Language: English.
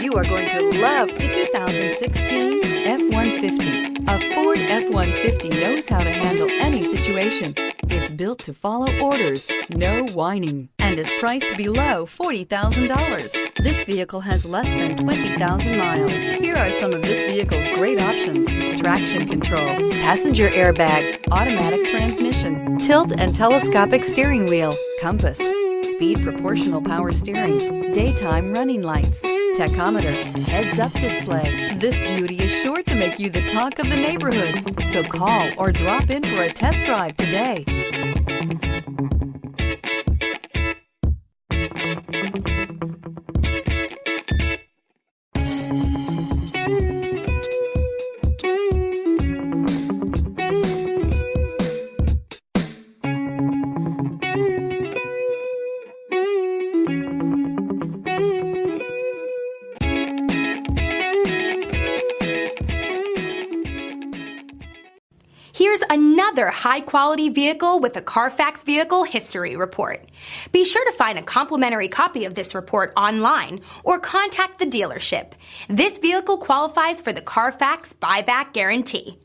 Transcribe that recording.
You are going to love the 2016 F-150. A Ford F-150 knows how to handle any situation. It's built to follow orders, no whining, and is priced below $40,000. This vehicle has less than 20,000 miles. Here are some of this vehicle's great options: traction control, passenger airbag, automatic transmission, tilt and telescopic steering wheel, compass, speed proportional power steering, daytime running lights, tachometer, heads-up display. This beauty is sure to make you the talk of the neighborhood. So call or drop in for a test drive today. Here's another high-quality vehicle with a Carfax Vehicle History Report. Be sure to find a complimentary copy of this report online or contact the dealership. This vehicle qualifies for the Carfax Buyback Guarantee.